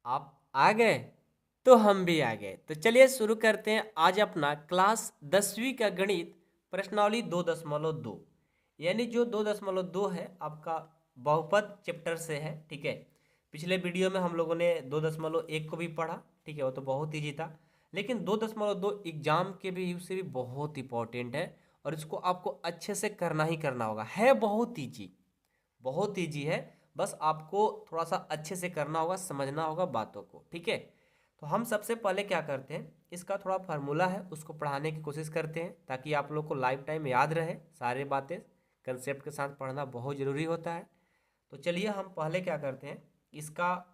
आप आ गए तो हम भी आ गए। तो चलिए शुरू करते हैं आज अपना क्लास 10वीं का गणित प्रश्नावली 2.2, यानी जो 2.2 है आपका बहुपद चैप्टर से है। ठीक है, पिछले वीडियो में हम लोगों ने 2.1 को भी पढ़ा। ठीक है, वो तो बहुत ईजी था, लेकिन 2.2 एग्जाम के भी से भी बहुत इंपॉर्टेंट है और इसको आपको अच्छे से करना ही करना होगा। है बहुत ईजी, बहुत ईजी है, बस आपको थोड़ा सा अच्छे से करना होगा, समझना होगा बातों को। ठीक है, तो हम सबसे पहले क्या करते हैं, इसका थोड़ा फार्मूला है उसको पढ़ाने की कोशिश करते हैं ताकि आप लोग को लाइफ टाइम याद रहे। सारे बातें कंसेप्ट के साथ पढ़ना बहुत ज़रूरी होता है। तो चलिए हम पहले क्या करते हैं, इसका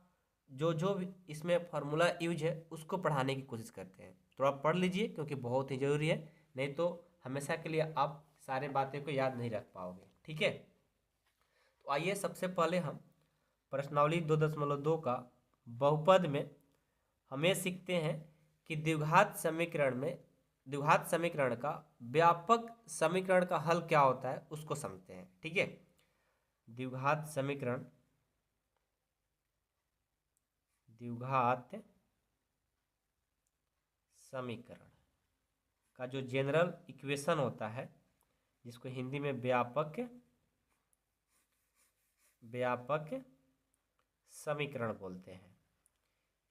जो जो भी इसमें फार्मूला यूज है उसको पढ़ाने की कोशिश करते हैं। थोड़ा पढ़ लीजिए क्योंकि बहुत ही ज़रूरी है, नहीं तो हमेशा के लिए आप सारे बातें को याद नहीं रख पाओगे। ठीक है, तो आइए सबसे पहले हम प्रश्नावली 2.2 का बहुपद में हमें सीखते हैं कि द्विघात समीकरण का व्यापक समीकरण का हल क्या होता है उसको समझते हैं। ठीक है, द्विघात समीकरण का जो जनरल इक्वेशन होता है, जिसको हिंदी में व्यापक समीकरण बोलते हैं।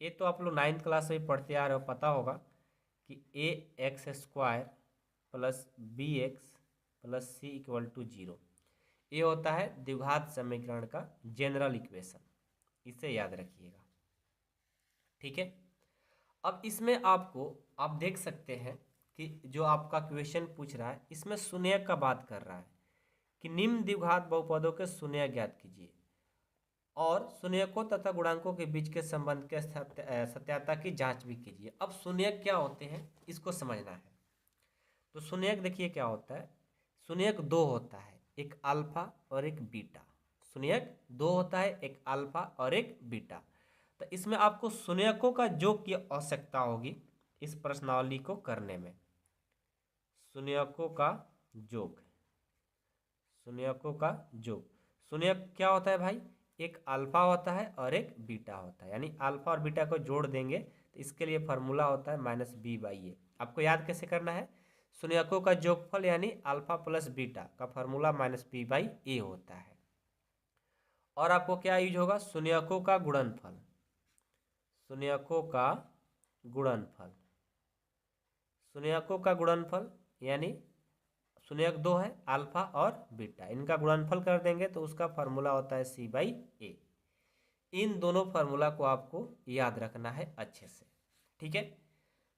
ये तो आप लोग 9th क्लास में पढ़ते आ रहे हो, पता होगा कि ax² plus bx plus c equal to 0, ये होता है द्विघात समीकरण का जनरल इक्वेशन। इसे याद रखिएगा। ठीक है, अब इसमें आपको आप देख सकते हैं कि जो आपका क्वेश्चन पूछ रहा है इसमें शून्य का बात कर रहा है कि निम्न द्विघात बहुपदों के शून्य ज्ञात कीजिए और शून्यकों तथा गुणांकों के बीच के संबंध के सत्यता की जांच भी कीजिए। अब शून्य क्या होते हैं इसको समझना है। तो शून्यक देखिए क्या होता है, शून्यक दो होता है, एक अल्फा और एक बीटा। शून्यक दो होता है, एक अल्फा और एक बीटा। तो इसमें आपको शून्यकों का योग की आवश्यकता होगी इस प्रश्नावली को करने में। शून्यकों का योग, शून्यकों का योग, शून्यक क्या होता है भाई, एक अल्फा होता है और एक बीटा होता है, यानी अल्फा और बीटा को जोड़ देंगे तो इसके लिए फार्मूला होता है -b/a। आपको याद कैसे करना है, शून्यकों का योगफल यानी अल्फा प्लस बीटा का फार्मूला -b/a होता है। और आपको क्या यूज होगा, शून्यकों का गुणनफल, शून्यकों का गुणनफल, शून्यकों का गुणनफल यानी शून्यक दो है अल्फा और बीटा, इनका गुणनफल कर देंगे तो उसका फार्मूला होता है c/a। इन दोनों फार्मूला को आपको याद रखना है अच्छे से। ठीक है,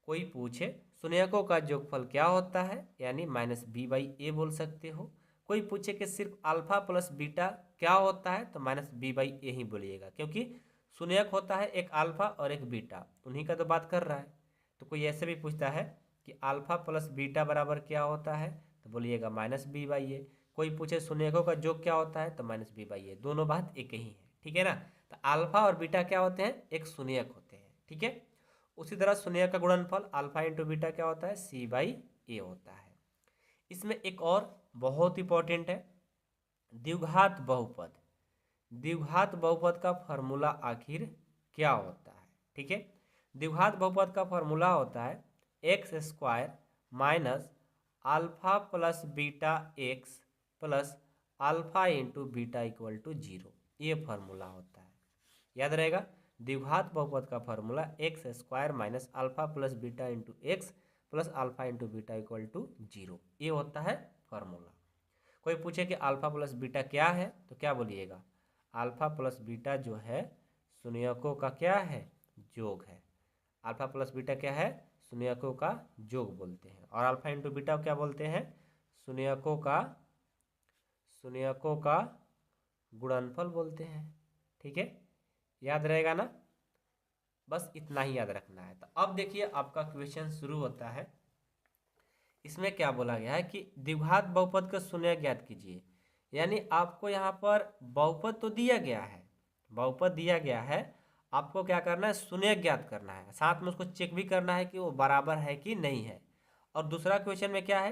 कोई पूछे शून्यकों का योगफल क्या होता है यानी -b/a बोल सकते हो। कोई पूछे कि सिर्फ अल्फा प्लस बीटा क्या होता है तो -b/a ही बोलिएगा, क्योंकि शून्यक होता है एक अल्फा और एक बीटा, उन्हीं का तो बात कर रहा है। तो कोई ऐसे भी पूछता है कि अल्फा प्लस बीटा बराबर क्या होता है तो बोलिएगा -b/a। कोई पूछे शून्यकों का योग क्या होता है तो -b/a, दोनों बात एक ही है। ठीक है ना, तो अल्फा और बीटा क्या होते हैं, एक शून्यक होते हैं। ठीक है, उसी तरह शून्य का गुणनफल अल्फा इंटू बीटा क्या होता है, c/a होता है। इसमें एक और बहुत इंपॉर्टेंट है, द्विघात बहुपद। द्विघात बहुपद का फॉर्मूला आखिर क्या होता है। ठीक है, द्विघात बहुपद का फॉर्मूला होता है x² minus alpha plus beta x plus alpha into beta equal to 0, ये फार्मूला होता है। याद रहेगा, द्विघात बहुपद का formula x² minus alpha plus beta into x plus alpha into beta equal to 0, ये होता है फार्मूला। कोई पूछे कि अल्फा प्लस बीटा क्या है तो क्या बोलिएगा, अल्फा प्लस बीटा जो है शून्यकों का क्या है, योग है। अल्फा प्लस बीटा क्या है, शून्यकों का योग बोलते हैं। और अल्फा इंटू बीटा क्या बोलते हैं, शून्यकों का गुणनफल बोलते हैं। ठीक है, याद रहेगा ना, बस इतना ही याद रखना है। तो अब देखिए आपका क्वेश्चन शुरू होता है। इसमें क्या बोला गया है कि द्विघात बहुपद का शून्य ज्ञात कीजिए, यानी आपको यहाँ पर बहुपद तो दिया गया है, बहुपद दिया गया है, आपको क्या करना है, शून्य ज्ञात करना है, साथ में उसको चेक भी करना है कि वो बराबर है कि नहीं है। और दूसरा क्वेश्चन में क्या है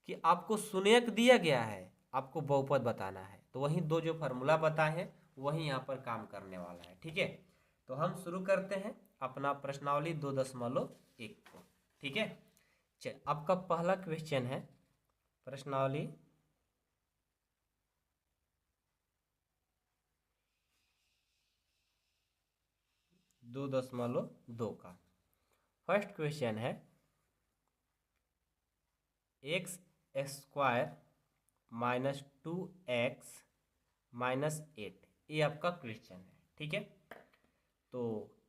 कि आपको शून्यक दिया गया है, आपको बहुपद बताना है। तो वही दो जो फार्मूला बताए हैं वही यहाँ पर काम करने वाला है। ठीक है, तो हम शुरू करते हैं अपना प्रश्नावली 2.1 को। ठीक है, चल आपका पहला क्वेश्चन है प्रश्नावली 2.2 का। फर्स्ट क्वेश्चन है x square minus 2x minus 8, ये आपका क्वेश्चन है। ठीक है, तो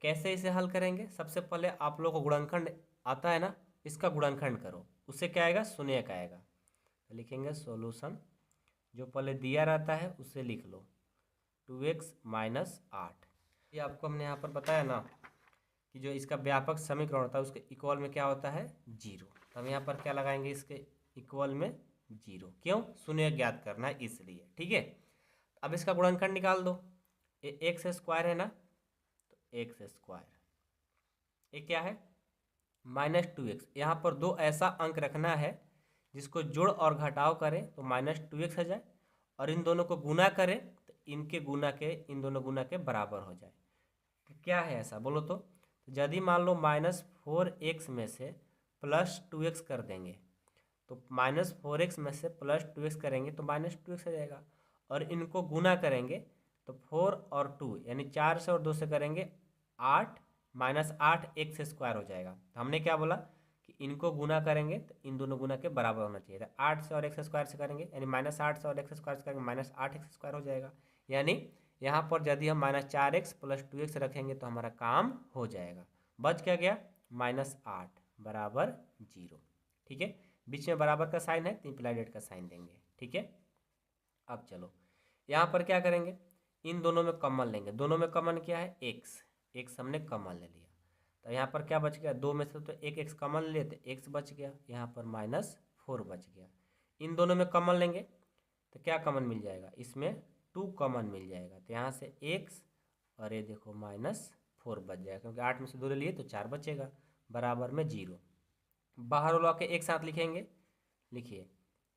कैसे इसे हल करेंगे? सबसे पहले आप लोग को गुणनखंड आता है ना, इसका गुणनखंड करो, उससे क्या आएगा? शून्य का आएगा। तो लिखेंगे सॉल्यूशन, जो पहले दिया रहता है उसे लिख लो, 2x माइनस 8। ये आपको हमने यहाँ पर बताया ना कि जो इसका व्यापक समीकरण होता है उसके इक्वल में क्या होता है? 0। तो हम यहाँ पर क्या लगाएंगे? इसके इक्वल में 0। क्यों? शून्य ज्ञात करना है इसलिए। ठीक है, अब इसका गुणनखंड निकाल दो। ये एक्स स्क्वायर है ना, तो एक्स स्क्वायर, ये क्या है? Minus 2x। यहाँ पर दो ऐसा अंक रखना है जिसको जोड़ और घटाव करें तो माइनस 2x हो जाए, और इन दोनों को गुना करें तो इनके गुना के इन दोनों गुना के बराबर हो जाए। क्या है ऐसा बोलो तो? यदि मान लो -4x में से +2x कर देंगे, तो -4x में से +2x करेंगे तो -2x हो जाएगा, और इनको गुना करेंगे तो 4 और 2 यानी 4 से और 2 से करेंगे 8, -8 एक्स स्क्वायर हो जाएगा। तो हमने क्या बोला कि इनको गुना करेंगे तो इन दोनों गुना के बराबर होना चाहिए था। 8 से और एक्स स्क्वायर से करेंगे यानी -8 से और एक्स स्क्वायर से करेंगे -8 एक्स स्क्वायर हो जाएगा। यानी यहाँ पर यदि हम -4x + 2x रखेंगे तो हमारा काम हो जाएगा। बच क्या गया? -8 बराबर 0। ठीक है, बीच में बराबर का साइन है तो इम्प्लाइड का साइन देंगे। ठीक है, अब चलो यहाँ पर क्या करेंगे? इन दोनों में कॉमन लेंगे। दोनों में कॉमन क्या है? एक्स हमने कॉमन ले लिया, तो यहाँ पर क्या बच गया? 2 में से तो एक एक्स कॉमन ले लेते, एक्स बच गया, यहाँ पर -4 बच गया। इन दोनों में कॉमन लेंगे तो क्या कॉमन मिल जाएगा? इसमें 2 कॉमन मिल जाएगा, तो यहाँ से एक्स और ये देखो -4 बच जाएगा, क्योंकि 8 में से 2 ले लिए तो 4 बचेगा, बराबर में 0। बाहर वाला के एक साथ लिखेंगे, लिखिए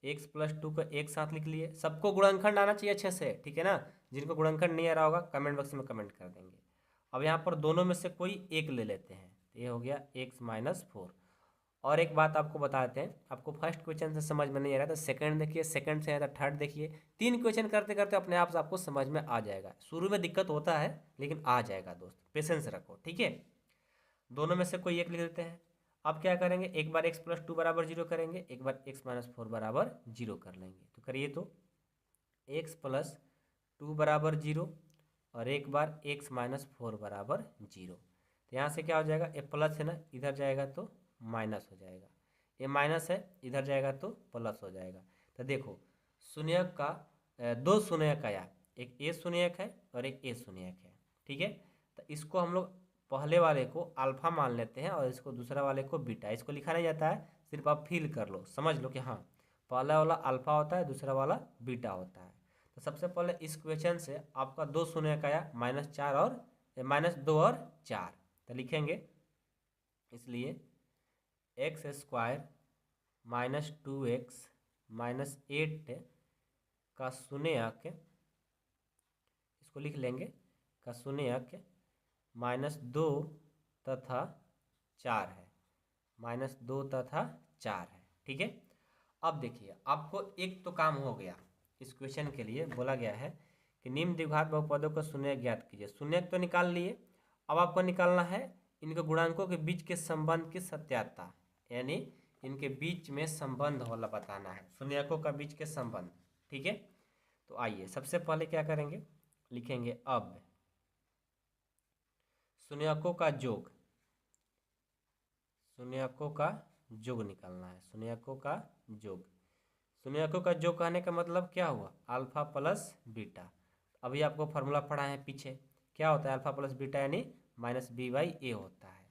x + 2 को एक साथ लिख लिए। सबको गुणनखंड आना चाहिए अच्छे से, ठीक है ना? जिनको गुणनखंड नहीं आ रहा होगा कमेंट बॉक्स में कमेंट कर देंगे। अब यहाँ पर दोनों में से कोई एक ले लेते हैं, तो ये हो गया x - 4। और एक बात आपको बताते हैं, आपको फर्स्ट क्वेश्चन से समझ में नहीं आ रहा तो सेकंड देखिए, सेकंड से आया तो थर्ड देखिए। 3 क्वेश्चन करते करते अपने आप से आपको समझ में आ जाएगा। शुरू में दिक्कत होता है लेकिन आ जाएगा दोस्त, पेशेंस रखो। ठीक है, दोनों में से कोई एक लिख देते हैं। अब क्या करेंगे? एक बार x + 2 बराबर 0 करेंगे, एक बार x - 4 बराबर 0 कर लेंगे। तो करिए, तो x + 2 बराबर 0 और एक बार x - 4 बराबर 0। तो यहाँ से क्या हो जाएगा? ये प्लस है ना, इधर जाएगा तो माइनस हो जाएगा, ये माइनस है इधर जाएगा तो प्लस हो जाएगा। तो देखो शून्यक का दो शून्यक आया, एक ए शून्यक है और एक ए शून्यक है। ठीक है, तो इसको हम लोग पहले वाले को अल्फा मान लेते हैं और इसको दूसरा वाले को बीटा। इसको लिखा नहीं जाता है, सिर्फ आप फील कर लो, समझ लो कि हाँ पहला वाला अल्फा होता है, दूसरा वाला बीटा होता है। तो सबसे पहले इस क्वेश्चन से आपका दो शून्यक आया, -4 और -2 और 4। तो लिखेंगे इसलिए x² - 2x - 8 का शून्यक, इसको लिख लेंगे, का शून्यक -2 तथा 4 है, -2 तथा 4 है। ठीक है, अब देखिए आपको एक तो काम हो गया। इस क्वेश्चन के लिए बोला गया है कि निम्न द्विघात बहुपदों का शून्यक ज्ञात कीजिए। शून्यक तो निकाल लिए, अब आपको निकालना है इनके गुणांकों के बीच के संबंध की सत्यता, यानी इनके बीच में संबंध वाला बताना है, शून्यकों का बीच के संबंध। ठीक है, तो आइए सबसे पहले क्या करेंगे? लिखेंगे अब शून्यकों का योग, शून्यकों का योग निकालना है, शून्यकों का योग। शून्यकों का योग कहने का मतलब क्या हुआ? Alpha plus beta. अभी आपको फॉर्मूला पढ़ा है पीछे, क्या होता है? अल्फा प्लस बीटा यानी -b/a होता है।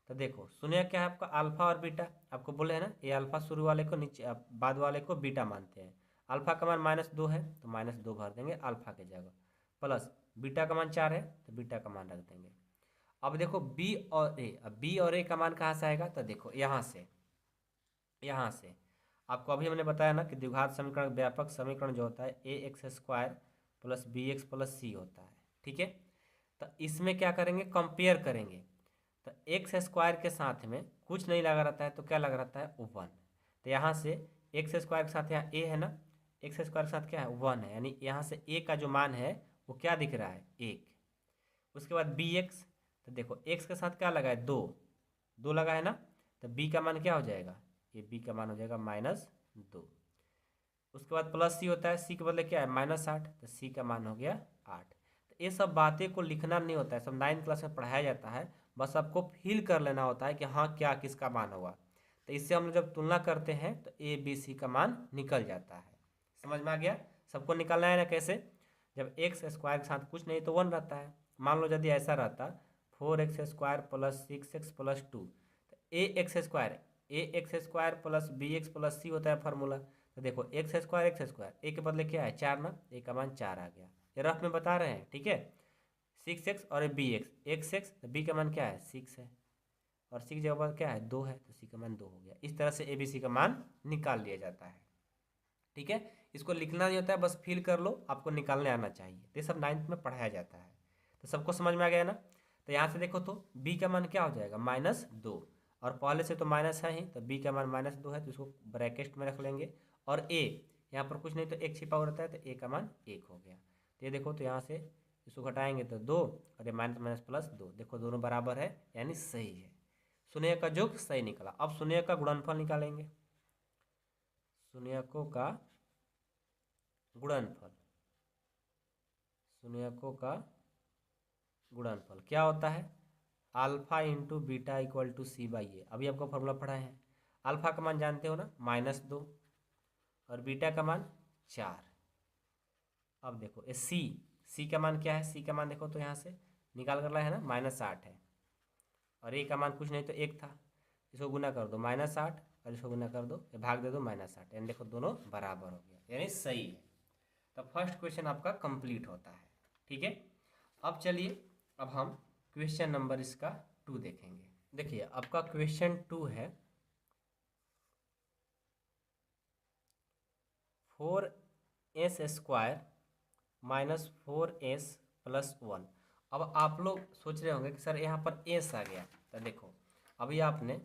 तो देखो शून्य क्या है आपका? अल्फा और बीटा। आपको बोले है ना, ये अल्फा शुरू वाले को नीचे, बाद वाले को बीटा मानते हैं। अल्फा का मान -2 है तो -2 भर देंगे अल्फा के जगह, प्लस बीटा का मान 4 है तो बीटा का मान रख देंगे। अब देखो बी और ए, अब बी और ए का मान कहाँ से आएगा? तो देखो यहाँ से, यहाँ से आपको अभी हमने बताया ना कि द्विघात समीकरण व्यापक समीकरण जो होता है ax² + bx + c होता है। ठीक है, तो इसमें क्या करेंगे, कंपेयर करेंगे। तो एक्स स्क्वायर के साथ में कुछ नहीं लगा रहता है तो क्या लगा रहता है, 1। तो यहाँ से एक्स स्क्वायर के साथ यहाँ ए है ना, एक्स स्क्वायर के साथ क्या है, 1 है, यानी यहाँ से ए का जो मान है वो क्या दिख रहा है, 1। उसके बाद बी एक्स, तो देखो एक्स के साथ क्या लगा है, 2, 2 लगा है ना, तो बी का मान क्या हो जाएगा, ये बी का मान हो जाएगा -2। उसके बाद प्लस सी होता है, सी के बदले क्या है, -8, तो सी का मान हो गया 8। तो ये सब बातें को लिखना नहीं होता है, सब 9th क्लास में पढ़ाया जाता है, बस आपको फील कर लेना होता है कि हाँ क्या किसका मान होगा। तो इससे हम लोग जब तुलना करते हैं तो ए बी सी का मान निकल जाता है। समझ में आ गया, सबको निकालना है ना कैसे, जब एक्स स्क्वायर के साथ कुछ नहीं तो 1 रहता है। मान लो यदि ऐसा रहता 4x² + 6x + 2, तो A X square plus B X plus C होता है फार्मूला। तो देखो एक्स स्क्वायर ए के बदले क्या है, 4 ना, ए का मान 4 आ गया, ये रफ में बता रहे हैं, ठीक है। 6x और बी एक्स एक्स तो बी का मान क्या है, 6 है, और 6 जगह पर क्या है, 2 है, तो सी का मान 2 हो गया। इस तरह से ए बी सी का मान निकाल लिया जाता है, ठीक है। इसको लिखना नहीं होता है, बस फील कर लो, आपको निकालने आना चाहिए। तो ये सब 9th में पढ़ाया जाता है। तो सबको समझ में आ गया ना। तो यहाँ से देखो तो b का मान क्या हो जाएगा, -2, और पहले से तो माइनस है ही, तो b का मान -2 है, तो इसको ब्रैकेट में रख लेंगे। और a यहाँ पर कुछ नहीं तो एक छिपा हुआ रहता है, तो a का मान 1 हो गया। तो ये देखो, तो यहाँ से इसको घटाएंगे तो 2, और ये -+2, देखो दोनों बराबर है, यानी सही है। शून्य का योग सही निकला। अब शून्य का गुणनफल निकालेंगे, शून्यकों का गुणनफल, शून्यकों का गुणनफल क्या होता है, alpha into beta equal to c/a। अभी आपको फॉर्मूला पढ़ाए हैं। अल्फा का मान जानते हो ना, -2, और बीटा का मान 4। अब देखो ये सी का मान क्या है, सी का मान देखो तो यहाँ से निकाल कर लाए है ना, -8 है, और ए का मान कुछ नहीं तो 1 था, इसको गुना कर दो -8, और इसको गुना कर दो, ये भाग दे दो -8, यानी देखो दोनों बराबर हो गया, यानी सही है। तो फर्स्ट क्वेश्चन आपका कंप्लीट होता है, ठीक है। अब चलिए, अब हम क्वेश्चन नंबर इसका 2 देखेंगे। देखिए आपका क्वेश्चन 2 है 4s² - 4s + 1। अब आप लोग सोच रहे होंगे कि सर यहाँ पर एस आ गया। तो देखो अभी आपने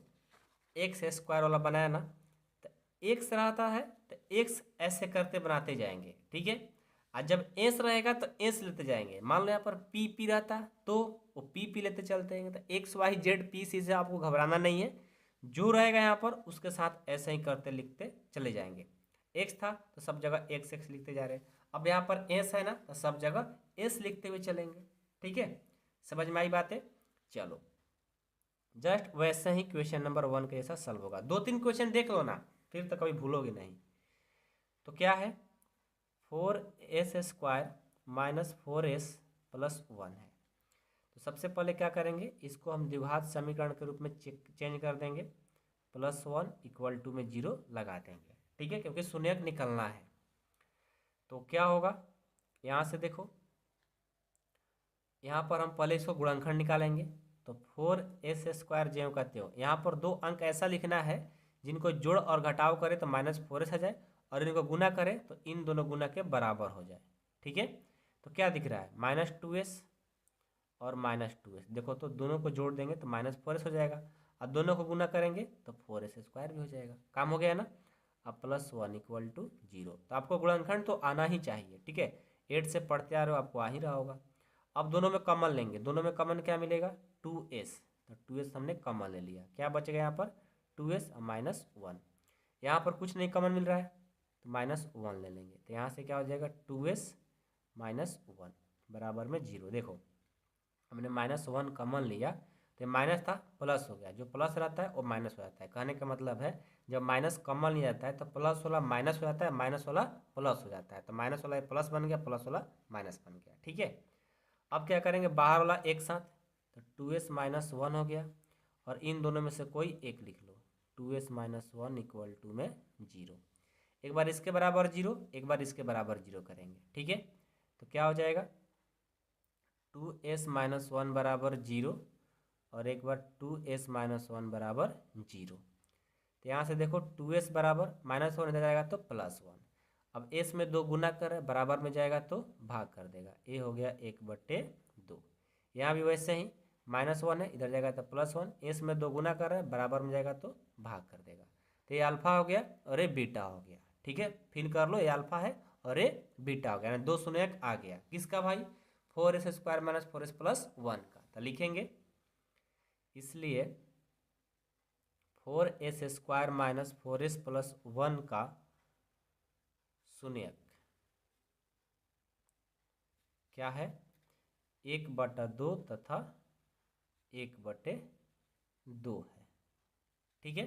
x² वाला बनाया ना, तो एक्स रहता है तो एक्स ऐसे करते बनाते जाएंगे, ठीक है। और जब एस रहेगा तो एस लेते जाएंगे। मान लो यहाँ पर पी रहता तो वो पी लेते चलते हैं। तो XYZ से आपको घबराना नहीं है, जो रहेगा यहाँ पर उसके साथ ऐसे ही करते लिखते चले जाएंगे। एक्स था तो सब जगह x लिखते जा रहे हैं। अब यहाँ पर एस है ना, तो सब जगह एस लिखते हुए चलेंगे, ठीक है। समझ में आई बातें, चलो जस्ट वैसे ही क्वेश्चन नंबर 1 के जैसा सॉल्व होगा। 2-3 क्वेश्चन देख लो ना, फिर तो कभी भूलोगे नहीं। तो क्या है, 4s² - 4s + 1 है। तो सबसे पहले क्या करेंगे, इसको हम द्विघात समीकरण के रूप में चेंज कर देंगे, +1 = में 0 लगा देंगे, ठीक है, क्योंकि शून्यक निकलना है। तो क्या होगा, यहाँ से देखो, यहाँ पर हम पहले इसको गुणनखंड निकालेंगे। तो 4s² ज्यों का त्यों, यहाँ पर 2 अंक ऐसा लिखना है जिनको जोड़ और घटाव करे तो -4s आ जाए, और इनको गुना करें तो इन दोनों गुना के बराबर हो जाए, ठीक है। तो क्या दिख रहा है, -2s और -2s। देखो तो दोनों को जोड़ देंगे तो -4s हो जाएगा, और दोनों को गुना करेंगे तो 4s² भी हो जाएगा। काम हो गया ना। अब +1 = 0। तो आपको गुणनखंड तो आना ही चाहिए, ठीक है। 8 से पढ़ते आ रहे हो, आपको आ ही रहा होगा। अब दोनों में कॉमन लेंगे, दोनों में कॉमन क्या मिलेगा, 2s। तो 2s हमने कॉमन ले लिया, क्या बचेगा यहाँ पर, 2s और -1। यहाँ पर कुछ नहीं कॉमन मिल रहा है तो -1 ले लेंगे। तो यहाँ से क्या हो जाएगा, 2s - 1 बराबर में 0। देखो हमने -1 कॉमन लिया तो माइनस था प्लस हो गया, जो प्लस रहता है वो माइनस हो जाता है। कहने का मतलब है जब माइनस कॉमन लिया जाता है तो प्लस वाला माइनस हो जाता है, माइनस वाला प्लस हो जाता है। तो माइनस वाला प्लस बन गया, प्लस वाला माइनस बन गया, ठीक है। अब क्या करेंगे, बाहर वाला एक साथ, तो 2s - 1 हो गया, और इन दोनों में से कोई एक लिख लो, 2s - 1 = में 0। एक बार इसके बराबर 0, एक बार इसके बराबर 0 करेंगे, ठीक है। तो क्या हो जाएगा, 2s - 1 बराबर 0, और एक बार 2s - 1 बराबर 0। तो यहाँ से देखो 2s बराबर -1 इधर जाएगा तो +1। अब s में 2 गुना कर बराबर में जाएगा तो भाग कर देगा, a हो गया 1/2। यहाँ भी वैसे ही -1 है, इधर जाएगा तो +1, एस में 2 गुना कर रहा है, बराबर में जाएगा तो भाग कर देगा। तो ये अल्फा हो गया और ये बीटा हो गया। ठीक है, फिल कर लो, ये अल्फा है और ये बीटा हो गया, यानी 2 शून्य आ गया। किसका भाई? 4s² - 4s + 1 का। तो लिखेंगे इसलिए 4s² - 4s + 1 का शून्यक क्या है? 1/2 तथा 1/2 है। ठीक है,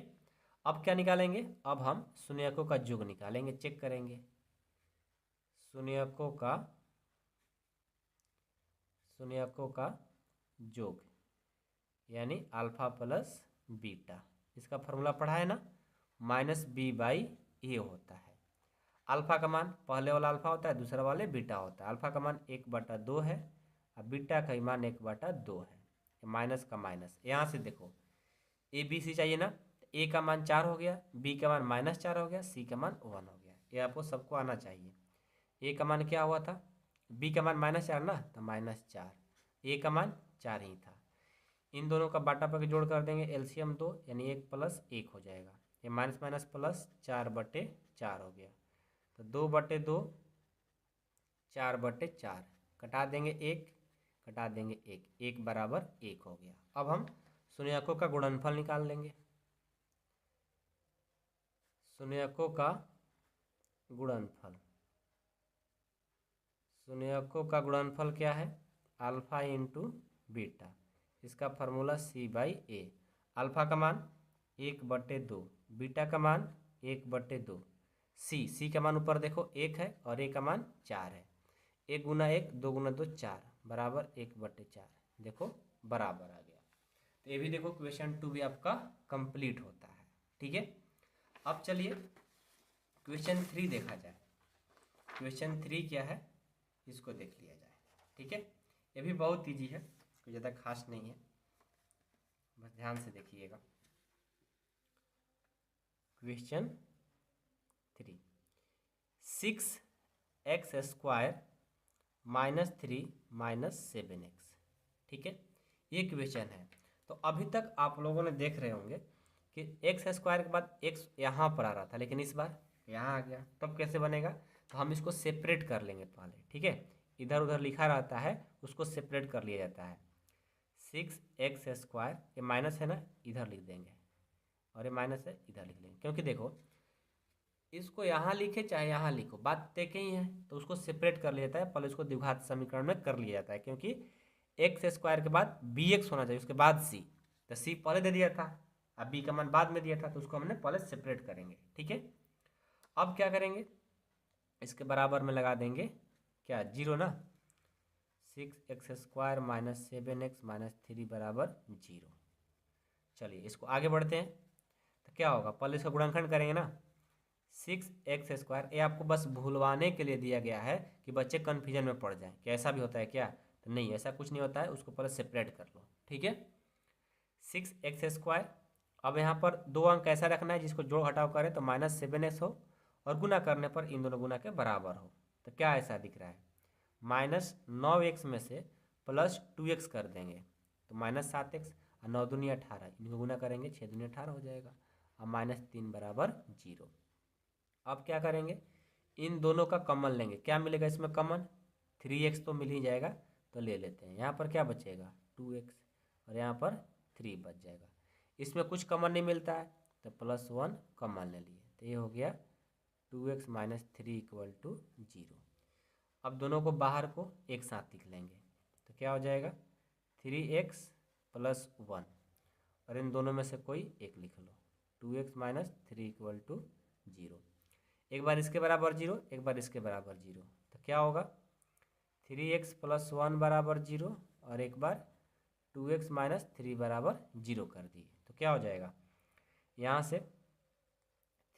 अब क्या निकालेंगे? अब हम शून्यकों का योग निकालेंगे, चेक करेंगे शून्यकों का योग, यानी अल्फा प्लस बीटा। इसका फॉर्मूला पढ़ा है ना, -b/a होता है। अल्फा का मान पहले वाला अल्फा होता है, दूसरा वाले बीटा होता है। अल्फा का मान 1/2 है और बीटा का मान 1/2 है। माइनस का माइनस, यहाँ से देखो ए बी सी चाहिए ना, ए का मान 4 हो गया, बी का मान -4 हो गया, सी का मान 1 हो गया। ये आपको सबको आना चाहिए। ए का मान क्या हुआ था? बी का मान -4 ना, तो -4, ए का मान 4 ही था। इन दोनों का बाटा पर जोड़ कर देंगे, एलसीएम 2, यानी 1 + 1 हो जाएगा। ये माइनस माइनस प्लस 4/4 हो गया। तो 2/2 4/4 कटा देंगे 1, कटा देंगे 1, 1 बराबर 1 हो गया। अब हम शून्यकों का गुणनफल निकाल लेंगे। शून्यकों का गुणनफल, शून्यकों का गुणनफल क्या है? Alpha into beta. इसका फार्मूला c/a। अल्फा का मान 1/2, बीटा का मान 1/2, सी का मान ऊपर देखो 1 है और ए का मान 4 है। 1 × 1 2 × 2 4 बराबर 1/4, देखो बराबर आ गया। तो ये भी देखो क्वेश्चन 2 भी आपका कंप्लीट होता है। ठीक है, अब चलिए क्वेश्चन 3 देखा जाए। क्वेश्चन 3 क्या है, इसको देख लिया जाए। ठीक है, ये भी बहुत ईजी है, कोई ज़्यादा खास नहीं है, बस ध्यान से देखिएगा। Question 3, 6x² - 3 - 7x। ठीक है, ये क्वेश्चन है। तो अभी तक आप लोगों ने देख रहे होंगे कि x² के बाद x यहाँ पर आ रहा था, लेकिन इस बार यहाँ आ गया। तब कैसे बनेगा? तो हम इसको सेपरेट कर लेंगे पहले। ठीक है, इधर उधर लिखा रहता है, उसको सेपरेट कर लिया जाता है। 6x², ये माइनस है ना, इधर लिख देंगे, और ये माइनस है, इधर लिख लेंगे। क्योंकि देखो इसको यहाँ लिखे चाहे यहाँ लिखो, बात तय ही है, तो उसको सेपरेट कर लिया जाता है। पहले उसको द्विघात समीकरण में कर लिया जाता है, क्योंकि x² के बाद bx होना चाहिए, उसके बाद c। तो c पहले दे दिया था, अब b का मान बाद में दिया था, तो उसको हमने पहले सेपरेट करेंगे। ठीक है, अब क्या करेंगे? इसके बराबर में लगा देंगे क्या? 0 ना। 6x² - 7x - 3 बराबर 0। चलिए इसको आगे बढ़ते हैं। तो क्या होगा? पहले इसका गुणनखंड करेंगे ना। 6x², ये आपको बस भूलवाने के लिए दिया गया है कि बच्चे कन्फ्यूजन में पड़ जाएं कि ऐसा भी होता है क्या। तो नहीं, ऐसा कुछ नहीं होता है, उसको पहले सेपरेट कर लो। ठीक है, 6x²। अब यहाँ पर 2 अंक ऐसा रखना है जिसको जोड़ घटाव करें तो -7x हो, और गुना करने पर इन दोनों गुना के बराबर हो। तो क्या ऐसा दिख रहा है? -9x में से +2x कर देंगे तो -7x, और 9 दूनी 18, इनको गुना करेंगे 6 दूनी 18 हो जाएगा, और -3 बराबर 0। अब क्या करेंगे? इन दोनों का कॉमन लेंगे। क्या मिलेगा इसमें कॉमन? 3x तो मिल ही जाएगा, तो ले लेते हैं। यहाँ पर क्या बचेगा? 2x, और यहाँ पर 3 बच जाएगा। इसमें कुछ कॉमन नहीं मिलता है, तो +1 कॉमन ले लिए, तो ये हो गया 2x - 3 = 0। अब दोनों को बाहर को एक साथ लिख लेंगे, तो क्या हो जाएगा? 3x + 1, और इन दोनों में से कोई एक लिख लो, 2x - 3 = 0। एक बार इसके बराबर 0, एक बार इसके बराबर 0, तो क्या होगा? 3x + 1 बराबर 0, और एक बार 2x - 3 बराबर 0 कर दिए, तो क्या हो जाएगा? यहाँ से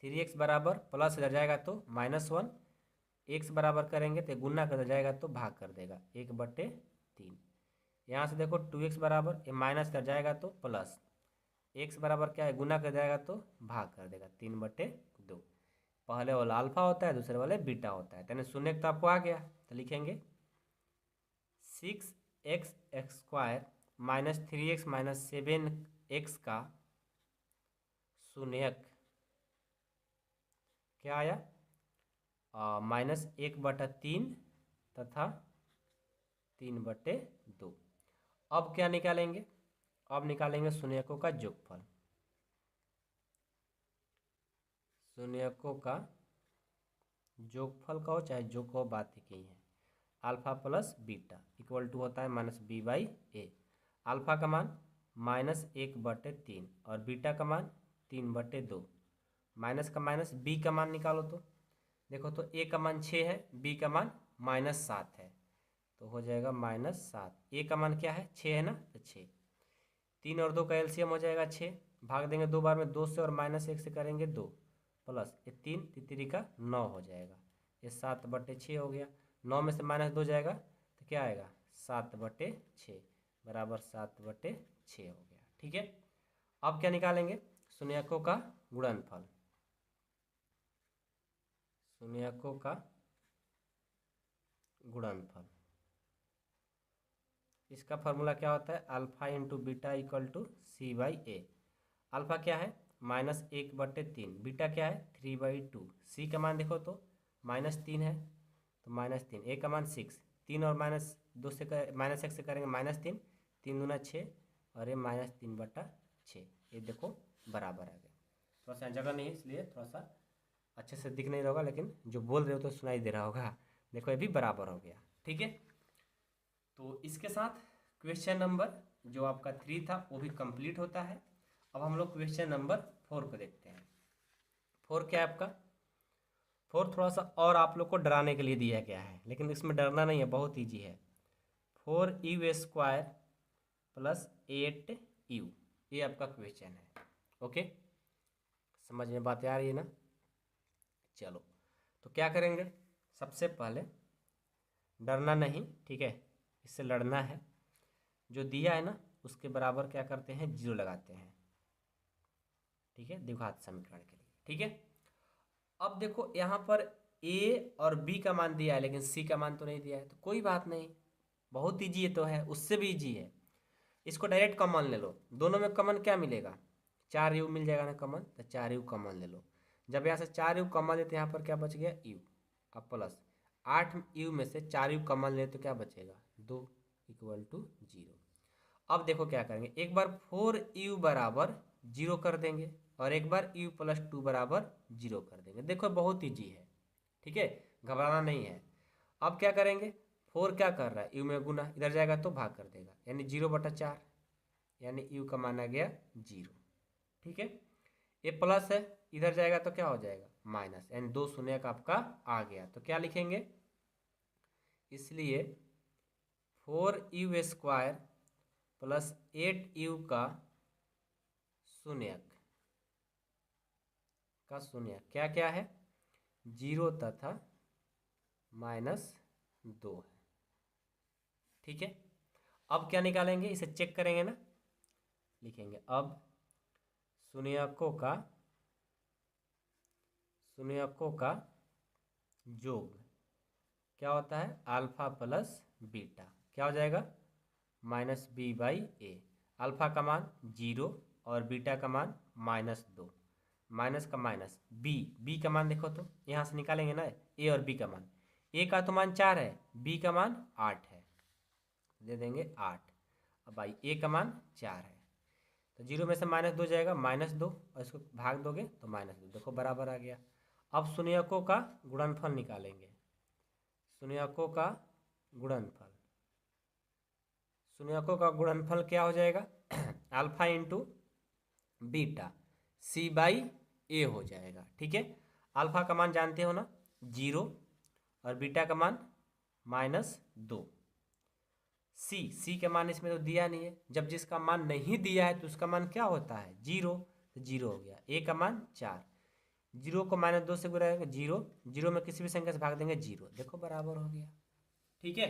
3x बराबर प्लस इधर जाएगा तो -1, x बराबर करेंगे तो गुना कर जाएगा तो भाग कर देगा 1/3। यहाँ से देखो 2x बराबर, ये माइनस कर जाएगा तो प्लस, x बराबर क्या है? गुना कर जाएगा तो भाग कर देगा 3/2। पहले वाला अल्फा होता है, दूसरे वाले बीटा होता है, यानी शून्य तो आपको आ गया। तो लिखेंगे 6 x x square minus 3x minus 7x का शून्यक क्या आया, -1/3 तथा 3/2। अब क्या निकालेंगे, अब निकालेंगे शून्यकों का योगफल। शून्यकों का योगफल का हो चाहे जो को बात ही है, alpha plus beta equal to होता है -b/a। अल्फा का मान -1/3 और बीटा का मान 3/2। माइनस का माइनस, बी का मान निकालो तो देखो तो ए का मान 6 है, बी का मान -7 है, तो हो जाएगा -7। ए का मान क्या है, 6 है ना, तो 6। 3 और 2 का एलसीएम हो जाएगा 6, भाग देंगे 2 बार में 2 से और -1 से करेंगे 2, प्लस ये 3 तितरी का 9 हो जाएगा, ये 7/6 हो गया। 9 में से -2 जाएगा तो क्या आएगा, 7/6 बराबर 7/6 हो गया। ठीक है, अब क्या निकालेंगे, शून्यकों का गुणनफल। शून्यकों का गुणनफल, इसका फॉर्मूला क्या होता है, alpha into beta equal to c/a। Alpha क्या है, -1/3, बीटा क्या है 3/2, सी का मान देखो तो -3 है तो -3, ए का मान 6, 3 और -2 से -1 से करेंगे -3, 3 दूना 6 और ये -3/6, ये देखो बराबर आ गया। थोड़ा सा जगह नहीं है इसलिए थोड़ा सा अच्छे से दिख नहीं रहा होगा, लेकिन जो बोल रहे हो तो सुनाई दे रहा होगा। देखो ये भी बराबर हो गया। ठीक है, तो इसके साथ क्वेश्चन नंबर जो आपका 3 था वो भी कंप्लीट होता है। अब हम लोग क्वेश्चन नंबर 4 को देखते हैं। 4 क्या है आपका, 4 थोड़ा सा और आप लोग को डराने के लिए दिया गया है, लेकिन इसमें डरना नहीं है, बहुत ईजी है। 4u² + 8u, ये आपका क्वेश्चन है। ओके, समझ में बात आ रही है ना। चलो तो क्या करेंगे, सबसे पहले डरना नहीं, ठीक है, इससे लड़ना है। जो दिया है ना उसके बराबर क्या करते हैं, 0 लगाते हैं। ठीक है, द्विघात समीकरण के लिए। ठीक है, अब देखो यहाँ पर ए और बी का मान दिया है लेकिन सी का मान तो नहीं दिया है, तो कोई बात नहीं, बहुत ईजी तो है, उससे भी ईजी है। इसको डायरेक्ट कॉमन ले लो, दोनों में कॉमन क्या मिलेगा, 4u मिल जाएगा ना कॉमन, तो 4u कॉमन ले लो। जब यहाँ से 4u कॉमन लेते यहाँ पर क्या बच गया u, अब प्लस 8u में से 4u कॉमन ले तो क्या बचेगा 2 = 0। अब देखो क्या करेंगे, एक बार 4u बराबर 0 कर देंगे और एक बार u + 2 बराबर 0 कर देंगे। देखो बहुत ईजी है, ठीक है, घबराना नहीं है। अब क्या करेंगे, 4 क्या कर रहा है, u में गुना, इधर जाएगा तो भाग कर देगा, यानी 0/4, यानी u का मान आ गया 0। ठीक है, ये प्लस है, इधर जाएगा तो क्या हो जाएगा माइनस, यानी 2 शून्य का आपका आ गया, तो क्या लिखेंगे, इसलिए 4u² + 8u का शून्यक क्या क्या है, 0 तथा -2 है। ठीक है, अब क्या निकालेंगे, इसे चेक करेंगे ना, लिखेंगे अब शून्यकों का योग क्या होता है, अल्फा प्लस बीटा, क्या हो जाएगा -b/a। अल्फा का मान 0 और बीटा का मान -2, माइनस का माइनस, बी का मान देखो तो यहाँ से निकालेंगे ना, ए और बी का मान, ए का तो मान 4 है, बी का मान 8 है, दे देंगे 8। अब भाई ए का मान 4 है, तो 0 में से -2 जाएगा, -2 और इसको भाग दोगे तो -2, देखो बराबर आ गया। अब शून्यकों का गुणनफल निकालेंगे। शून्यकों का गुणनफल, शून्यकों का गुणनफल क्या हो जाएगा, अल्फा इंटू बीटा c/a हो जाएगा। ठीक है, अल्फा का मान जानते हो ना 0 और बीटा का मान -2। सी का मान इसमें तो दिया नहीं है, जब जिसका मान नहीं दिया है तो उसका मान क्या होता है 0, तो 0 हो गया। ए का मान 4, 0 को -2 से गुणाएंगे 0, 0 में किसी भी संख्या से भाग देंगे 0, देखो बराबर हो गया। ठीक है,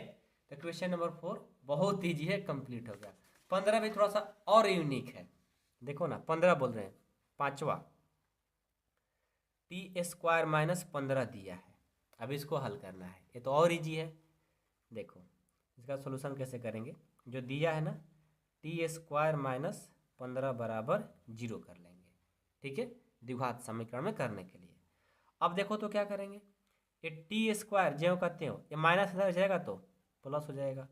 तो क्वेश्चन नंबर 4 बहुत ईजी है, कंप्लीट हो गया। 15 भी थोड़ा सा और यूनिक है, देखो ना 15 बोल रहे हैं, पांचवा t² - 15 दिया है, अब इसको हल करना है, ये तो और इजी है। देखो इसका सोल्यूशन कैसे करेंगे, जो दिया है ना टी स्क्वायर माइनस 15 बराबर 0 कर लेंगे। ठीक है, द्विघात समीकरण में करने के लिए। अब देखो तो क्या करेंगे, ये टी स्क्वायर ज्यों कहते हो ये माइनस इधर जाएगा तो प्लस हो जाएगा।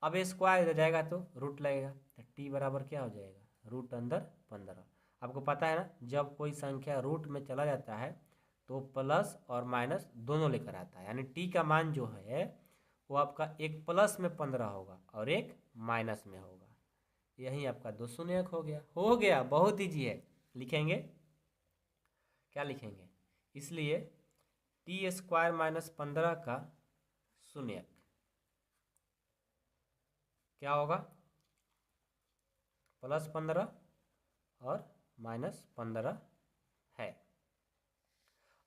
अब ये स्क्वायर इधर जाएगा तो रूट लगेगा, तो टी बराबर क्या हो जाएगा, रूट अंदर 15। आपको पता है ना, जब कोई संख्या रूट में चला जाता है तो प्लस और माइनस दोनों लेकर आता है, यानी टी का मान जो है वो आपका एक प्लस में 15 होगा और एक माइनस में होगा। यही आपका 2 शून्य हो गया, बहुत ईजी है। लिखेंगे क्या लिखेंगे, इसलिए टी स्क्वायर माइनस 15 का शून्यक क्या होगा, प्लस 15 और माइनस 15 है।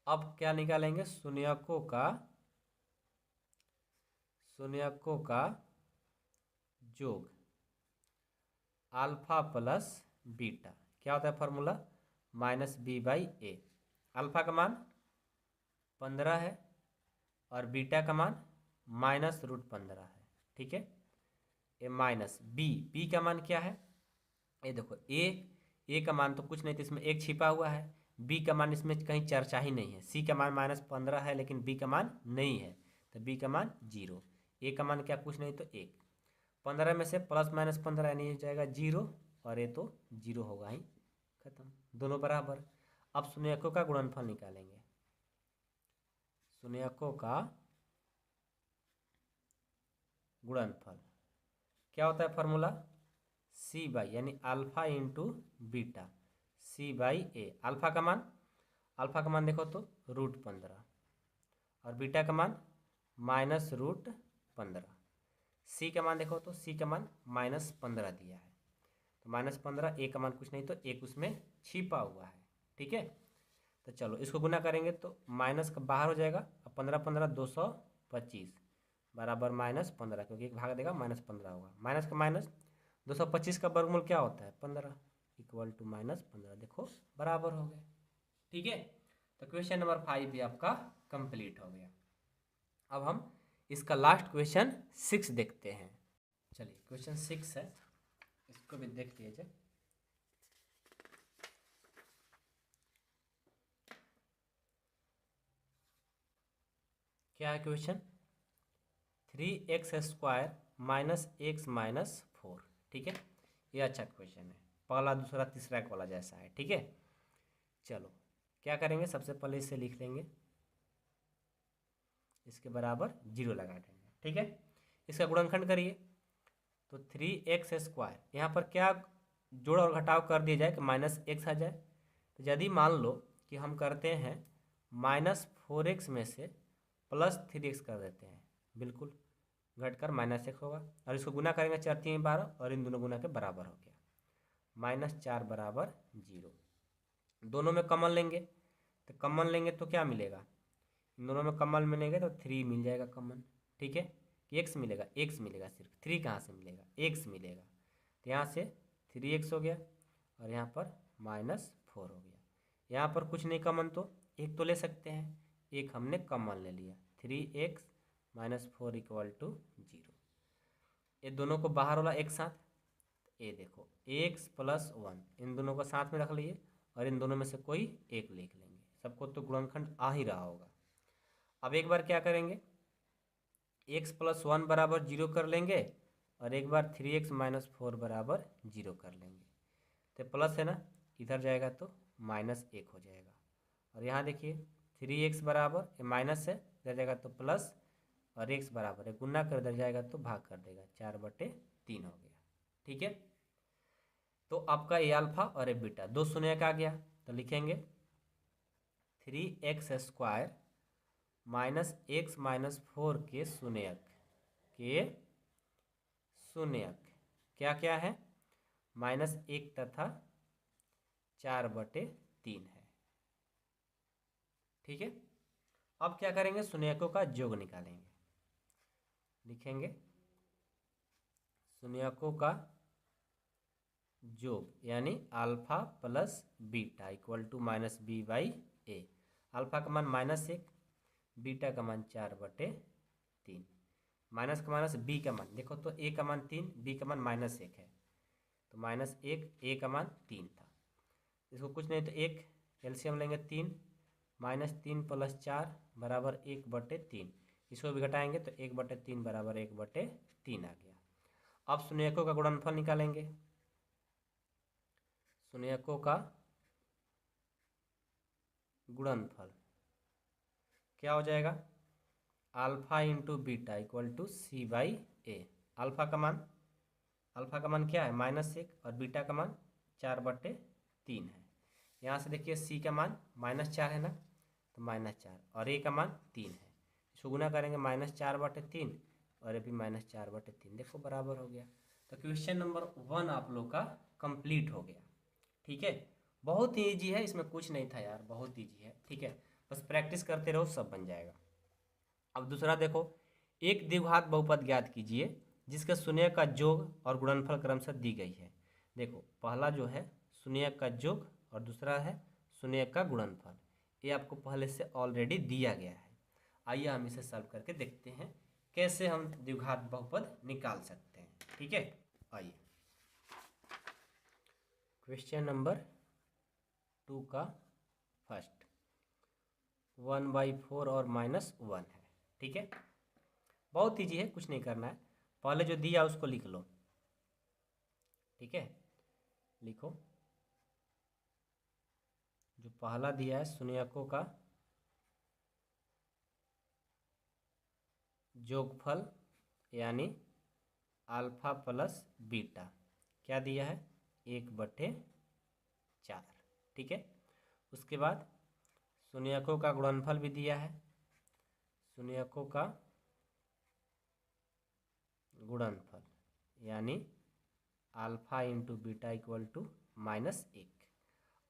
अब क्या निकालेंगे, शून्यकों का योग अल्फा प्लस बीटा, क्या होता है formula, minus b by a. Alpha का मान 15 है और बीटा का मान माइनस रूट 15 है। ठीक है, ए माइनस बी का मान क्या है, ये देखो ए का मान तो कुछ नहीं, तो इसमें एक छिपा हुआ है। बी का मान इसमें कहीं चर्चा ही नहीं है। सी का मान माइनस 15 है लेकिन बी का मान नहीं है, तो बी का मान 0। ए का मान क्या कुछ नहीं तो 1। 15 में से प्लस माइनस 15 यानी हो जाएगा 0, और ये तो 0 होगा ही, खत्म, दोनों बराबर। अब शून्यकों का गुणनफल निकालेंगे, शून्यकों का गुणनफल क्या होता है फॉर्मूला, सी बाई यानी alpha into beta, c by a. Alpha का मान देखो तो रूट 15 और बीटा का मान माइनस रूट 15। सी का मान देखो तो सी का मान माइनस 15 दिया है, तो माइनस 15, ए का मान कुछ नहीं तो एक उसमें छिपा हुआ है। ठीक है, तो चलो इसको गुना करेंगे तो माइनस का बाहर हो जाएगा, अब 15 15 225 बराबर माइनस 15, क्योंकि एक भाग देगा माइनस 15 होगा। माइनस का माइनस 225 का वर्गमूल क्या होता है 15 इक्वल टू माइनस 15, देखो बराबर हो गए। ठीक है, तो क्वेश्चन नंबर 5 भी आपका कंप्लीट हो गया। अब हम इसका लास्ट क्वेश्चन 6 देखते हैं। चलिए क्वेश्चन 6 है, इसको भी देख लीजिए। क्या है question, 3x² minus x minus 4। ठीक है, ये अच्छा क्वेश्चन है, पहला दूसरा तीसरा वाला जैसा है। ठीक है, चलो क्या करेंगे, सबसे पहले इसे लिख लेंगे, इसके बराबर 0 लगा देंगे। ठीक है, इसका गुणनखंड करिए तो 3x², यहाँ पर क्या जोड़ और घटाव कर दिया जाए कि माइनस एक्स आ जाए। तो यदि मान लो कि हम करते हैं -4x में से +3x कर देते हैं, बिल्कुल घटकर -x होगा, और इसको गुना करेंगे 4 3 12 और इन दोनों गुना के बराबर हो गया, -4 बराबर 0। दोनों में कॉमन लेंगे, तो कॉमन लेंगे तो क्या मिलेगा, इन दोनों में कॉमन मिलेंगे तो 3 मिल जाएगा कॉमन। ठीक है, कि एक्स मिलेगा, एक्स मिलेगा, सिर्फ 3 कहाँ से मिलेगा, एक्स मिलेगा, तो यहाँ से 3x हो गया और यहाँ पर -4 हो गया। यहाँ पर कुछ नहीं कॉमन तो एक तो ले सकते हैं, एक हमने कॉमन ले लिया, 3x - 4 इक्वल टू 0। ये दोनों को बाहर वाला एक साथ, ये देखो x + 1 इन दोनों को साथ में रख लिए और इन दोनों में से कोई एक लिख लेंगे, सबको तो गुणनखंड आ ही रहा होगा। अब एक बार क्या करेंगे, x + 1 बराबर 0 कर लेंगे और एक बार 3x - 4 बराबर 0 कर लेंगे, तो प्लस है ना, इधर जाएगा तो -1 हो जाएगा। और यहाँ देखिए 3x बराबर ये माइनस है, इधर जाएगा तो प्लस, और x बराबर है गुना कर इधर जाएगा तो भाग कर देगा, 4/3 हो गया। ठीक है, तो आपका ये अल्फा और ये बीटा 2 शून्यक आ गया, तो लिखेंगे 3x² माइनस एक्स माइनस 4 के शून्यक क्या क्या है, -1 तथा 4/3 है। ठीक है, अब क्या करेंगे, शून्यकों का योग निकालेंगे। लिखेंगे शून्यकों का योग यानी alpha plus beta equal to -b/a। Alpha का मान -1, बीटा का मान 4/3। माइनस का माइनस बी का मान देखो तो ए का मान 3, बी का मान -1 है, तो -1, ए का मान 3 था। इसको कुछ नहीं तो एक एलसीएम लेंगे 3, -3 + 4 बराबर 1/3। इसको भी घटाएंगे तो 1/3 बराबर 1/3 आ गया। अब शून्यकों का गुणनफल निकालेंगे। शून्यकों का गुणनफल क्या हो जाएगा? Alpha into beta equal to C/A। Alpha का मान क्या है? -1 और बीटा का मान 4/3 है। यहाँ से देखिए C का मान -4 है ना, तो -4 और A का मान 3 है। इसको गुना करेंगे -4/3 और ये भी -4/3, देखो बराबर हो गया। तो क्वेश्चन नंबर 1 आप लोग का कंप्लीट हो गया। ठीक है, बहुत ही ईजी है, इसमें कुछ नहीं था यार, बहुत ईजी है। ठीक है, बस प्रैक्टिस करते रहो, सब बन जाएगा। अब दूसरा देखो, एक द्विघात बहुपद ज्ञात कीजिए जिसके शून्य का योग और गुणनफल क्रमशः दी गई है। देखो पहला जो है शून्य का योग और दूसरा है शून्य का गुणनफल, ये आपको पहले से ऑलरेडी दिया गया है। आइए हम इसे सॉल्व करके देखते हैं कैसे हम द्विघात बहुपद निकाल सकते हैं। ठीक है, आइए क्वेश्चन नंबर 2 का फर्स्ट 1/4 और -1 है। ठीक है, बहुत ईजी है, कुछ नहीं करना है, पहले जो दिया उसको लिख लो। ठीक है, लिखो जो पहला दिया है शून्यकों का योगफल यानी अल्फा प्लस बीटा क्या दिया है? 1/4। ठीक है, उसके बाद शून्यकों का गुणनफल भी दिया है, शून्यकों का गुणनफल यानी alpha into beta equal to -1।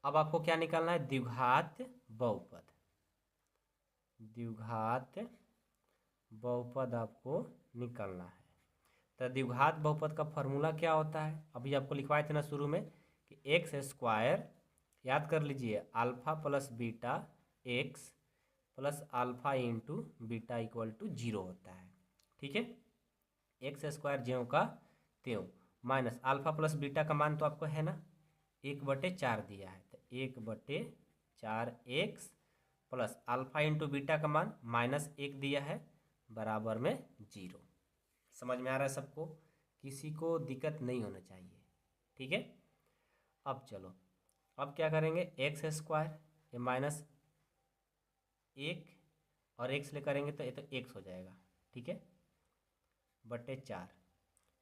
अब आपको क्या निकालना है? द्विघात बहुपद। द्विघात बहुपद आपको निकालना है। तो द्विघात बहुपद का फॉर्मूला क्या होता है? अभी आपको लिखवाए थे ना शुरू में कि x², याद कर लीजिए, alpha plus beta x plus alpha into beta equal to 0 होता है। ठीक है, x² ज्यों का त्यों माइनस अल्फा प्लस बीटा का मान तो आपको है ना 1/4 दिया है, तो 1/4 x plus alpha into beta का मान -1 दिया है बराबर में 0। समझ में आ रहा है सबको? किसी को दिक्कत नहीं होना चाहिए। ठीक है, अब चलो, अब क्या करेंगे? x² ये -1 और x ले करेंगे तो ये तो x हो जाएगा। ठीक है, /4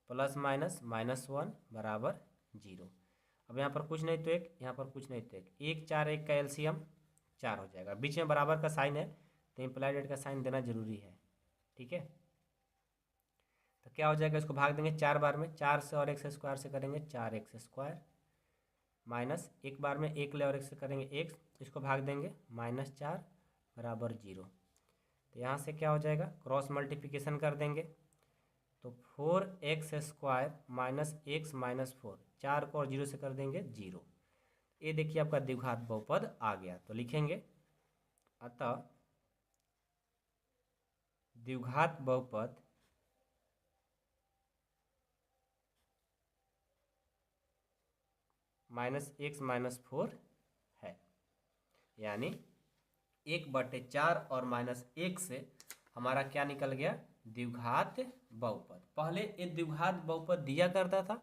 प्लस माइनस -1 बराबर 0। अब यहाँ पर कुछ नहीं तो एक, यहाँ पर कुछ नहीं तो एक, 1 4 1 का एलसीएम 4 हो जाएगा। बीच में बराबर का साइन है तो इम्प्लाइड एट का साइन देना जरूरी है। ठीक है, तो क्या हो जाएगा? इसको भाग देंगे 4 बार में, 4 से और x² से करेंगे 4x² माइनस एक बार में 1 ले और 1 से करेंगे x, इसको भाग देंगे -4 बराबर 0। तो यहाँ से क्या हो जाएगा? क्रॉस मल्टीप्लिकेशन कर देंगे तो 4x² माइनस x माइनस 4, 4 को और 0 से कर देंगे 0। ये देखिए आपका द्विघात बहुपद आ गया। तो लिखेंगे अतः द्विघात बहुपद -x -4 है, यानी 1/4 और -1 से हमारा क्या निकल गया? द्विघात बहुपद। पहले ये द्विघात बहुपद दिया करता था,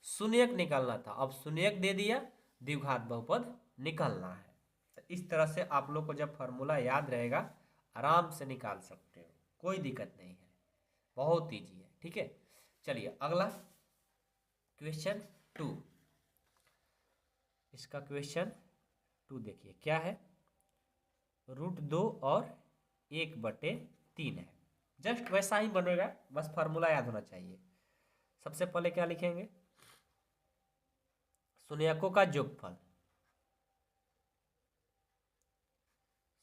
शून्यक निकालना था, अब शून्यक दे दिया, द्विघात बहुपद निकालना है। तो इस तरह से आप लोग को जब फॉर्मूला याद रहेगा आराम से निकाल सकते हो, कोई दिक्कत नहीं है, बहुत ईजी है। ठीक है, चलिए अगला क्वेश्चन 2। इसका क्वेश्चन 2 देखिए क्या है? √2 और 1/3 है। जस्ट वैसा ही बनेगा, बस फार्मूला याद होना चाहिए। सबसे पहले क्या लिखेंगे? शून्यकों का योगफल,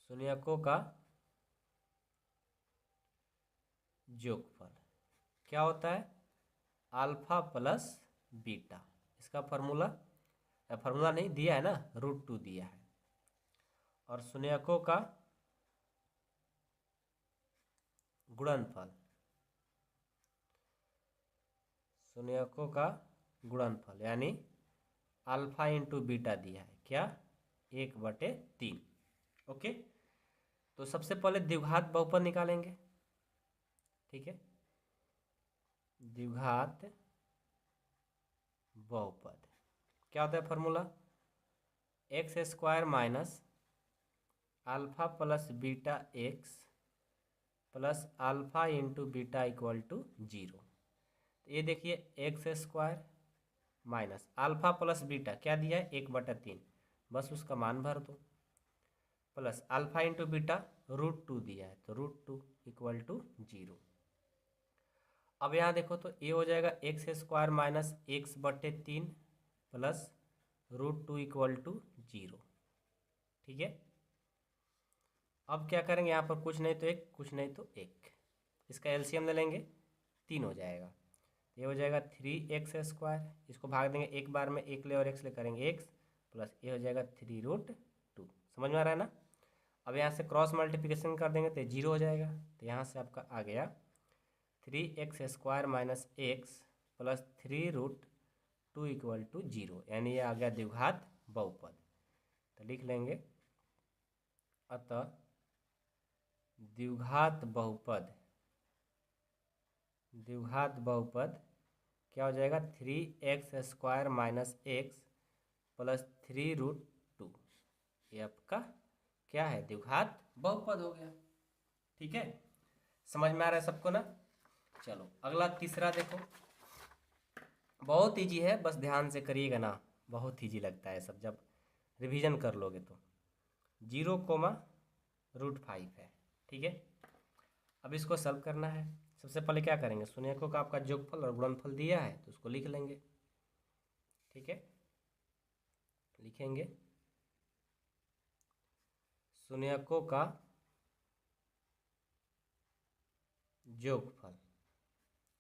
शून्यकों का योगफल क्या होता है? Alpha plus beta. इसका फार्मूला नहीं दिया है ना, √2 दिया है। और शून्यकों का गुणनफल शून्यकों का गुणनफल यानी अल्फा इंटू बीटा दिया है क्या, 1/3। ओके, तो सबसे पहले द्विघात बहुपद निकालेंगे। ठीक है, द्विघात बहुपद क्या होता है formula, x square minus alpha plus beta x plus alpha into beta equal to 0। तो ये देखिए x square minus alpha plus beta क्या दिया है, 1/3, बस उसका मान भर दो, प्लस अल्फा इंटू बीटा √2 दिया है तो √2 इक्वल टू 0। अब यहाँ देखो तो ये हो जाएगा x square minus 1/3 plus √2 equal to 0। ठीक है, अब क्या करेंगे, यहाँ पर कुछ नहीं तो एक, कुछ नहीं तो एक, इसका एलसीएम ले लेंगे, 3 हो जाएगा। ये हो जाएगा 3x², इसको भाग देंगे एक बार में, एक ले और एक्स ले करेंगे x, प्लस ये हो जाएगा 3√2। समझ में आ रहा है ना। अब यहाँ से क्रॉस मल्टीप्लिकेशन कर देंगे तो 0 हो जाएगा। तो यहाँ से आपका आ गया 3x² minus x plus 3√2 equal to 0, यानी ये आ गया द्विघात बहुपद। तो लिख लेंगे, अतः द्विघात बहुपद क्या हो जाएगा, 3x² माइनस एक्स प्लस 3√2, ये आपका क्या है, द्विघात बहुपद हो गया। ठीक है, समझ में आ रहा है सबको ना। चलो अगला तीसरा देखो, बहुत इजी है, बस ध्यान से करिएगा ना, बहुत इजी लगता है सब जब रिवीजन कर लोगे तो। 0,√5 है। ठीक है, अब इसको सॉल्व करना है। सबसे पहले क्या करेंगे, शून्यकों का आपका योगफल और गुणनफल दिया है तो उसको लिख लेंगे। ठीक है, लिखेंगे शून्यकों का योगफल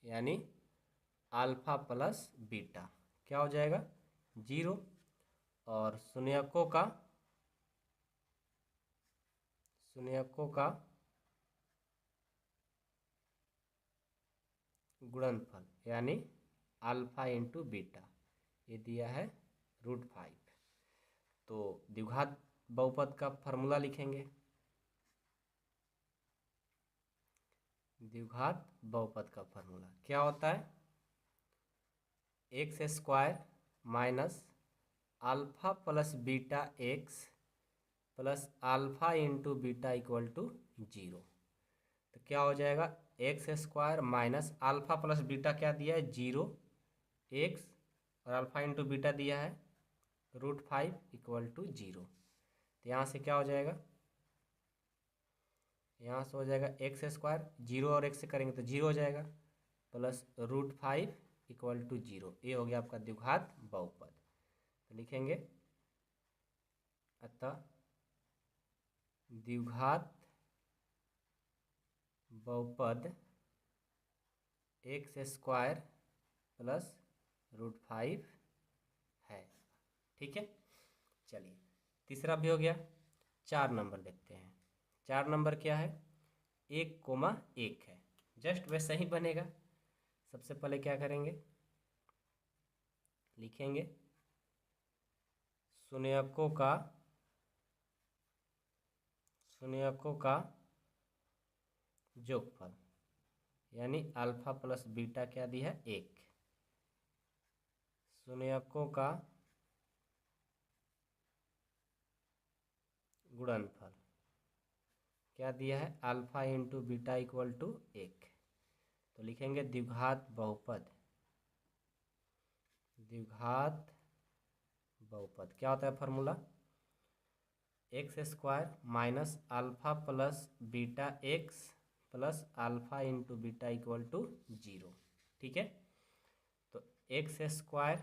यानी अल्फा प्लस बीटा क्या हो जाएगा, 0, और शून्यकों का गुणनफल यानी अल्फा इंटू बीटा, ये दिया है √5। तो द्विघात बहुपद का फॉर्मूला लिखेंगे। द्विघात बहुपद का फॉर्मूला क्या होता है, x² minus alpha plus beta x plus alpha into beta equal to 0। तो क्या हो जाएगा, x² minus alpha plus beta क्या दिया है, 0, x, और अल्फा इंटू बीटा दिया है √5 इक्वल टू 0। तो यहाँ से क्या हो जाएगा, यहाँ से हो जाएगा x², 0 और x से करेंगे तो 0 हो जाएगा, प्लस √5 इक्वल टू 0। ये हो गया आपका द्विघात बहुपद। तो लिखेंगे, अतः द्विघात बहुपद x² प्लस √5 है। ठीक है, चलिए तीसरा भी हो गया। 4 नंबर देखते हैं। 4 नंबर क्या है, 1,1 है, जस्ट वैसा ही बनेगा। सबसे पहले क्या करेंगे, लिखेंगे शून्यकों का योगफल यानी अल्फा प्लस बीटा क्या दिया है, 1, शून्यकों का गुणनफल क्या दिया है, alpha into beta equal to 1। तो लिखेंगे द्विघात बहुपद क्या होता है formula, x² minus alpha plus beta x plus alpha into beta equal to 0। ठीक है, तो x²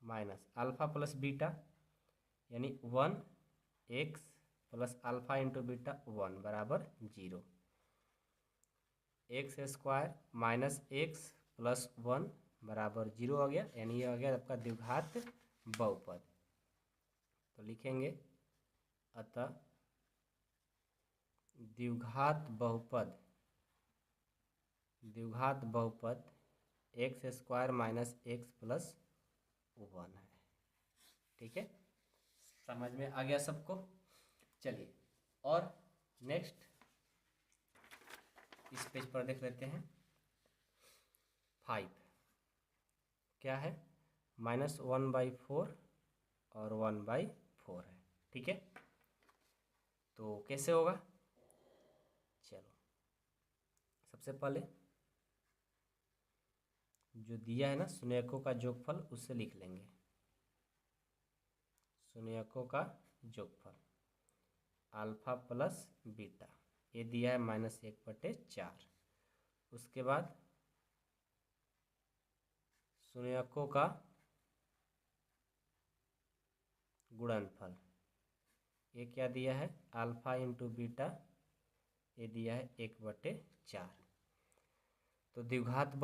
minus alpha plus beta यानी 1x plus alpha into beta 1 बराबर 0। x² माइनस एक्स प्लस 1 बराबर 0 हो गया, यानी ये हो गया आपका द्विघात बहुपद। तो लिखेंगे, अतः द्विघात बहुपद x square minus x plus 1 है। ठीक है, समझ में आ गया सबको। चलिए और नेक्स्ट इस पेज पर देख लेते हैं। 5 क्या है, -1/4 और 1/4 है। ठीक है, तो कैसे होगा, चलो सबसे पहले जो दिया है ना शून्यकों का जोगफल उससे लिख लेंगे। शून्यकों का जोगफल अल्फा प्लस बीटा, ये दिया है -1/4। उसके बाद शून्यकों का गुणनफल, ये क्या दिया है, अल्फा इंटू बीटा, ये दिया है 1/4। तो द्विघात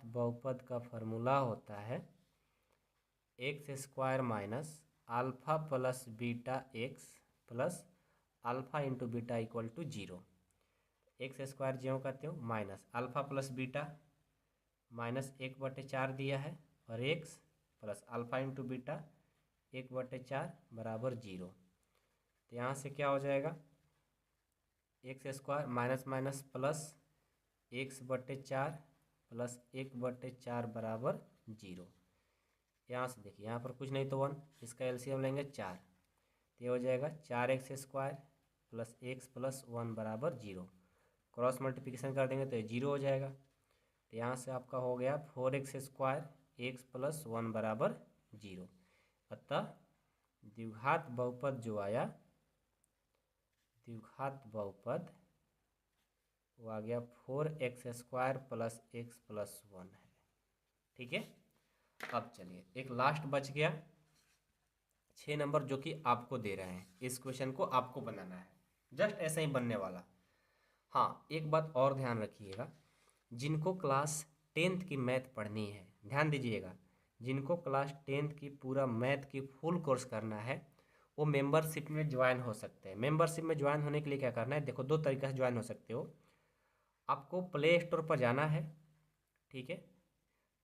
बहुपद का फॉर्मूला होता है x square minus alpha plus beta x plus alpha into beta equal to 0। X square ज्यों करते हो माइनस अल्फा प्लस बीटा -1/4 दिया है और x plus alpha into beta 1/4 बराबर 0। तो यहाँ से क्या हो जाएगा, x square minus minus plus x/4 plus 1/4 बराबर 0। यहाँ से देखिए, यहाँ पर कुछ नहीं तो 1, इसका एलसीएम लेंगे 4, तो ये हो जाएगा 4x square plus x plus 1 बराबर 0। क्रॉस मल्टीप्लिकेशन कर देंगे तो ये 0 हो जाएगा। तो यहाँ से आपका हो गया 4x स्क्वायर एक्स प्लस 1 बराबर 0। अतः द्विघात बहुपद जो आया, द्विघात बहुपद वो आ गया 4x square plus x plus 1 है। ठीक है, अब चलिए एक लास्ट बच गया 6 नंबर, जो कि आपको दे रहे हैं। इस क्वेश्चन को आपको बनाना है, जस्ट ऐसा ही बनने वाला। हाँ, एक बात और ध्यान रखिएगा, जिनको क्लास 10th की मैथ पढ़नी है, ध्यान दीजिएगा, जिनको क्लास 10th की पूरा मैथ की फुल कोर्स करना है वो मेंबरशिप में ज्वाइन हो सकते हैं। मेंबरशिप में ज्वाइन होने के लिए क्या करना है, देखो 2 तरीके से ज्वाइन हो सकते हो। आपको प्ले स्टोर पर जाना है, ठीक है,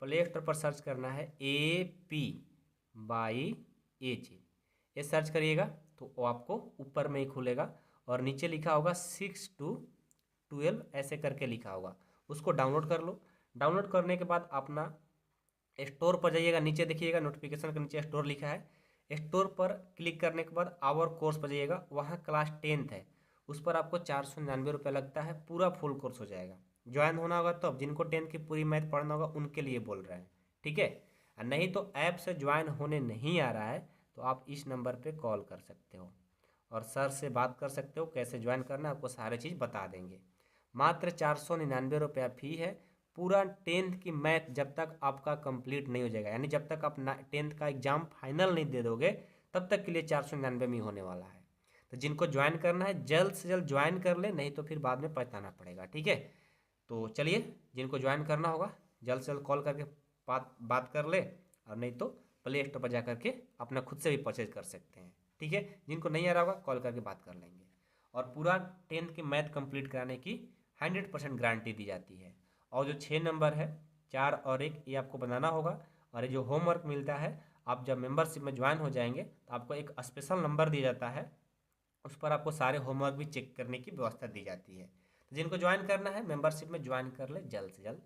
प्ले स्टोर पर सर्च करना है AP/AG, ये सर्च करिएगा तो वो आपको ऊपर में ही खुलेगा और नीचे लिखा होगा 6 to 12 ऐसे करके लिखा होगा, उसको डाउनलोड कर लो। डाउनलोड करने के बाद अपना स्टोर पर जाइएगा, नीचे देखिएगा नोटिफिकेशन के नीचे स्टोर लिखा है, स्टोर पर क्लिक करने के बाद आवर कोर्स पर जाइएगा, वहाँ क्लास 10th है, उस पर आपको 499 रुपये लगता है, पूरा फुल कोर्स हो जाएगा। ज्वाइन होना होगा तो अब जिनको 10th की पूरी मैथ पढ़ना होगा उनके लिए बोल रहे हैं। ठीक है, नहीं तो ऐप से ज्वाइन होने नहीं आ रहा है तो आप इस नंबर पे कॉल कर सकते हो और सर से बात कर सकते हो, कैसे ज्वाइन करना है आपको सारी चीज़ बता देंगे। मात्र 499 रुपया फ़ी है। पूरा 10th की मैथ जब तक आपका कंप्लीट नहीं हो जाएगा, यानी जब तक आप 10th का एग्जाम फाइनल नहीं दे दोगे तब तक के लिए 499 में होने वाला है। तो जिनको ज्वाइन करना है जल्द से जल्द ज्वाइन कर ले, नहीं तो फिर बाद में पछताना पड़ेगा। ठीक है, तो चलिए जिनको ज्वाइन करना होगा जल्द से जल्द कॉल करके बात कर ले, और नहीं तो प्ले स्टोर पर जा करके अपना खुद से भी परचेज कर सकते हैं। ठीक है, जिनको नहीं आ रहा होगा कॉल करके बात कर लेंगे। और पूरा 10th की मैथ कंप्लीट कराने की 100% गारंटी दी जाती है। और जो 6 नंबर है 4 और 1 ये आपको बनाना होगा, और ये जो होमवर्क मिलता है आप जब मेंबरशिप में ज्वाइन हो जाएंगे तो आपको एक स्पेशल नंबर दिया जाता है, उस पर आपको सारे होमवर्क भी चेक करने की व्यवस्था दी जाती है। तो जिनको ज्वाइन करना है मेंबरशिप में ज्वाइन कर ले जल्द से जल्द।